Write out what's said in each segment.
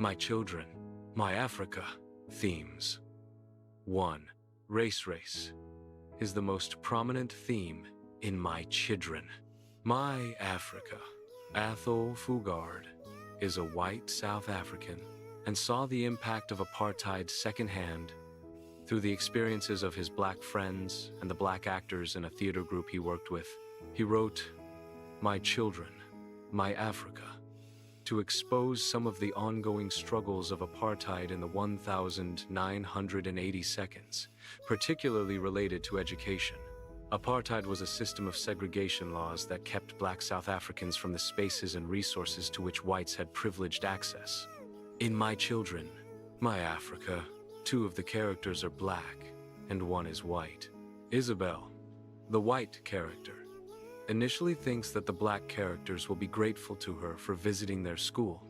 My children, my Africa, themes. 1. Race is the most prominent theme in My Children. My Africa. Athol Fugard is a white South African and saw the impact of apartheid secondhand through the experiences of his black friends and the black actors in a theater group he worked with. He wrote, My Children, My Africa, to expose some of the ongoing struggles of apartheid in the 1,980 seconds, particularly related to education. Apartheid was a system of segregation laws that kept black South Africans from the spaces and resources to which whites had privileged access. In My Children, My Africa, 2 of the characters are black and 1 is white. Isabel, the white character, initially thinks that the black characters will be grateful to her for visiting their school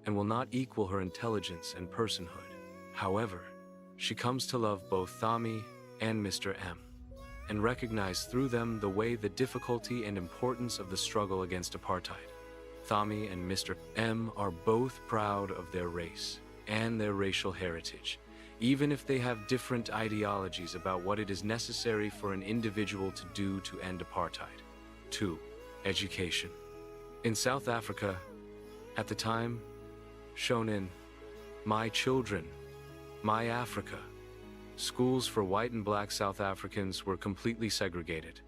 and will not equal her intelligence and personhood. However, she comes to love both Thami and Mr. M and recognize through them the difficulty and importance of the struggle against apartheid. Thami and Mr. M are both proud of their race and their racial heritage, even if they have different ideologies about what it is necessary for an individual to do to end apartheid. 2. Education. In South Africa, at the time, shown in My Children, My Africa, schools for white and black South Africans were completely segregated.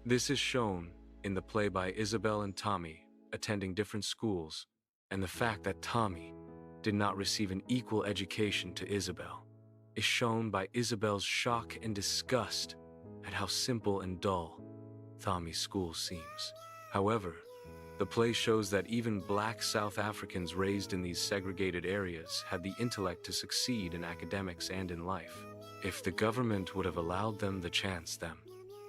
This is shown in the play by Isabel and Thami attending different schools, and the fact that Thami did not receive an equal education to Isabel is shown by Isabel's shock and disgust at how simple and dull Thami's school seems. However, the play shows that even black South Africans raised in these segregated areas had the intellect to succeed in academics and in life, if the government would have allowed them the chance.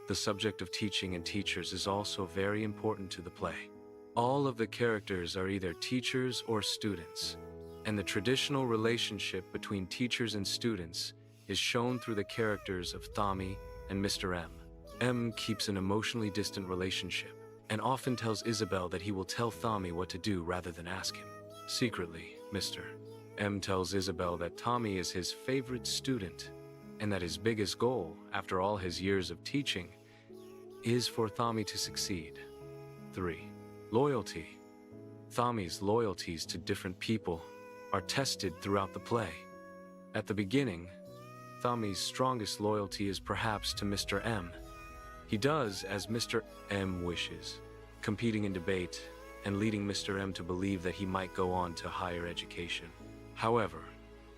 The subject of teaching and teachers is also very important to the play. All of the characters are either teachers or students, and the traditional relationship between teachers and students is shown through the characters of Thami and Mr. M. M keeps an emotionally distant relationship and often tells Isabel that he will tell Thami what to do rather than ask him. Secretly, Mr. M tells Isabel that Thami is his favorite student and that his biggest goal, after all his years of teaching, is for Thami to succeed. 3. Loyalty. Thami's loyalties to different people are tested throughout the play. At the beginning, Thami's strongest loyalty is perhaps to Mr. M. He does as Mr. M wishes, competing in debate and leading Mr. M to believe that he might go on to higher education. However,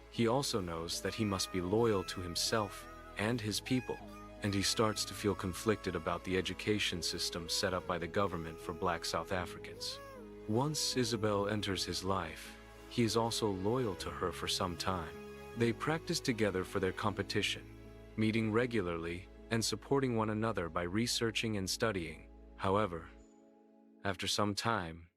he also knows that he must be loyal to himself and his people, and he starts to feel conflicted about the education system set up by the government for black South Africans. Once Isabel enters his life, he is also loyal to her for some time. They practice together for their competition, meeting regularly and supporting one another by researching and studying. However, after some time,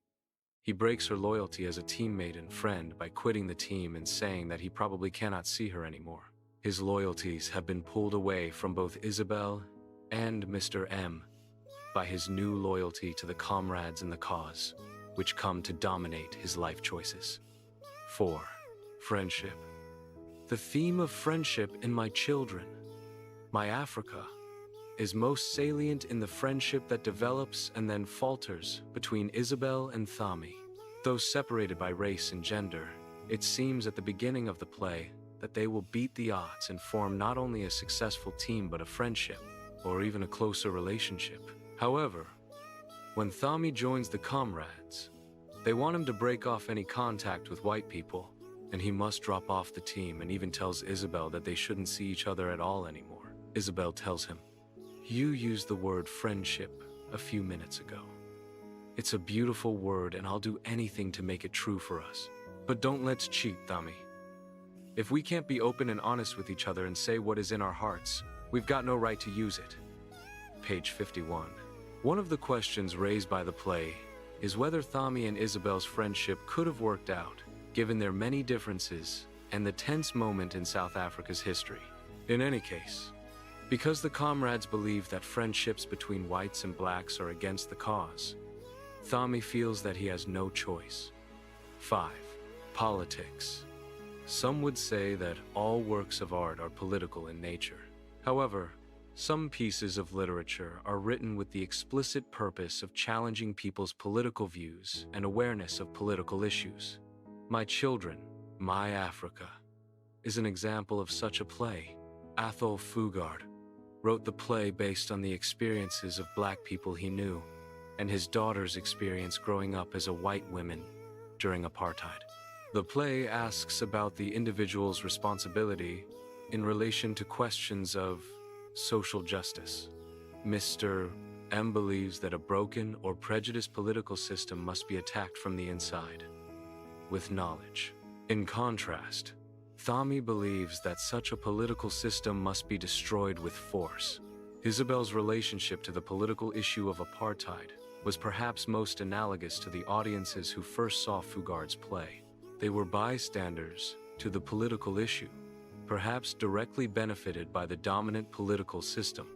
he breaks her loyalty as a teammate and friend by quitting the team and saying that he probably cannot see her anymore. His loyalties have been pulled away from both Isabel and Mr. M by his new loyalty to the comrades in the cause, which come to dominate his life choices. 4. Friendship. The theme of friendship in My Children, My Africa, is most salient in the friendship that develops and then falters between Isabel and Thami. Though separated by race and gender, it seems at the beginning of the play that they will beat the odds and form not only a successful team but a friendship, or even a closer relationship. However, when Thami joins the comrades, they want him to break off any contact with white people, and he must drop off the team, and even tells Isabel that they shouldn't see each other at all anymore. Isabel tells him, "You used the word friendship a few minutes ago. It's a beautiful word and I'll do anything to make it true for us. But don't let's cheat, Thami. If we can't be open and honest with each other and say what is in our hearts, we've got no right to use it." Page 51. One of the questions raised by the play is whether Thami and Isabel's friendship could have worked out, given their many differences and the tense moment in South Africa's history. In any case, because the comrades believe that friendships between whites and blacks are against the cause, Thami feels that he has no choice. 5. Politics. Some would say that all works of art are political in nature. However, some pieces of literature are written with the explicit purpose of challenging people's political views and awareness of political issues. My Children, My Africa is an example of such a play. Athol Fugard wrote the play based on the experiences of black people he knew and his daughter's experience growing up as a white woman during apartheid. The play asks about the individual's responsibility in relation to questions of social justice. Mr. M believes that a broken or prejudiced political system must be attacked from the inside, with knowledge. In contrast, Thami believes that such a political system must be destroyed with force. Isabel's relationship to the political issue of apartheid was perhaps most analogous to the audiences who first saw Fugard's play. They were bystanders to the political issue, perhaps directly benefited by the dominant political system.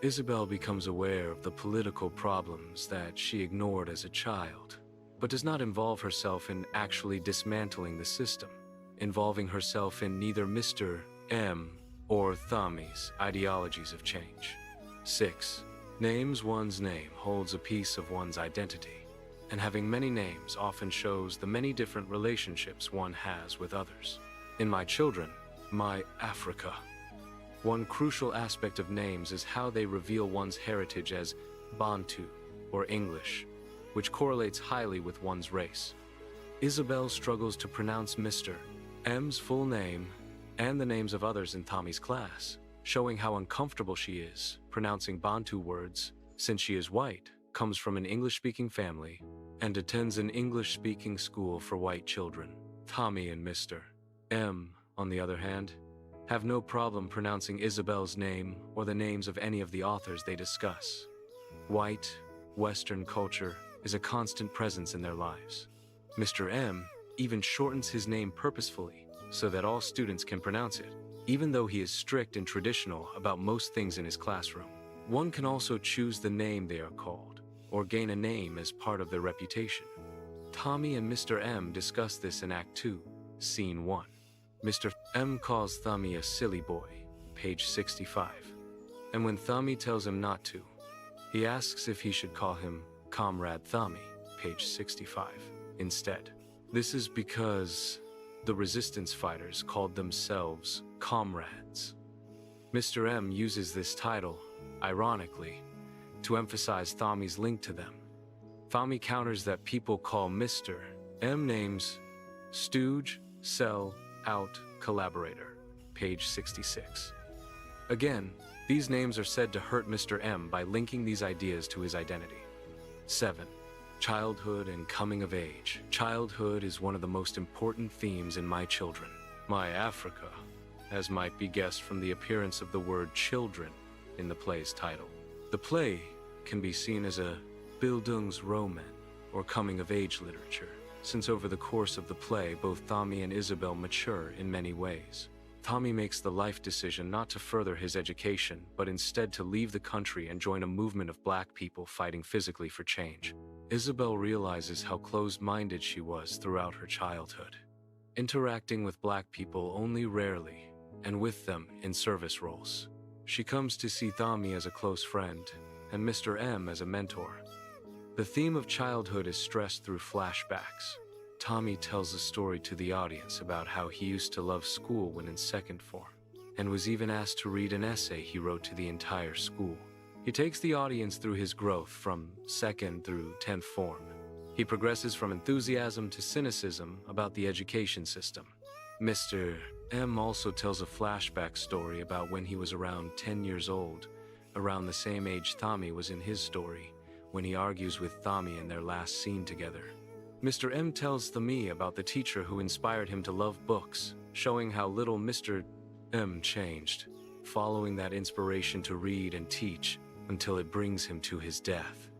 Isabel becomes aware of the political problems that she ignored as a child, but does not involve herself in actually dismantling the system, involving herself in neither Mr. M or Thami's ideologies of change. 6. Names one's name holds a piece of one's identity, and having many names often shows the many different relationships one has with others. In My Children, My Africa, one crucial aspect of names is how they reveal one's heritage as Bantu or English, which correlates highly with one's race. Isabel struggles to pronounce Mr. M's full name and the names of others in Thami's class, showing how uncomfortable she is pronouncing Bantu words since she is white, comes from an English-speaking family, and attends an English-speaking school for white children. Thami and Mr. M, on the other hand, have no problem pronouncing Isabel's name or the names of any of the authors they discuss. White, Western culture is a constant presence in their lives. Mr. M even shortens his name purposefully so that all students can pronounce it, even though he is strict and traditional about most things in his classroom. One can also choose the name they are called, or gain a name as part of their reputation. Thami and Mr. M discuss this in Act 2, Scene 1. Mr. M calls Thami a silly boy, page 65. And when Thami tells him not to, he asks if he should call him Comrade Thami, page 65, instead. This is because the resistance fighters called themselves comrades. Mr. M uses this title, ironically, to emphasize Thami's link to them. Thami counters that people call Mr. M names stooge, sell, out, collaborator, page 66. Again, these names are said to hurt Mr. M by linking these ideas to his identity. 7. Childhood and coming of age. Childhood is one of the most important themes in My Children, My Africa, as might be guessed from the appearance of the word children in the play's title. The play can be seen as a Bildungsroman, or coming-of-age literature, since over the course of the play, both Thami and Isabel mature in many ways. Thami makes the life decision not to further his education, but instead to leave the country and join a movement of black people fighting physically for change. Isabel realizes how closed-minded she was throughout her childhood, interacting with black people only rarely, and with them in service roles. She comes to see Thami as a close friend, and Mr. M as a mentor. The theme of childhood is stressed through flashbacks. Thami tells a story to the audience about how he used to love school when in second form, and was even asked to read an essay he wrote to the entire school. He takes the audience through his growth from second through 10th form. He progresses from enthusiasm to cynicism about the education system. Mr. M also tells a flashback story about when he was around 10 years old, around the same age Thami was in his story, when he argues with Thami in their last scene together. Mr. M tells Thami about the teacher who inspired him to love books, showing how little Mr. M changed, following that inspiration to read and teach until it brings him to his death.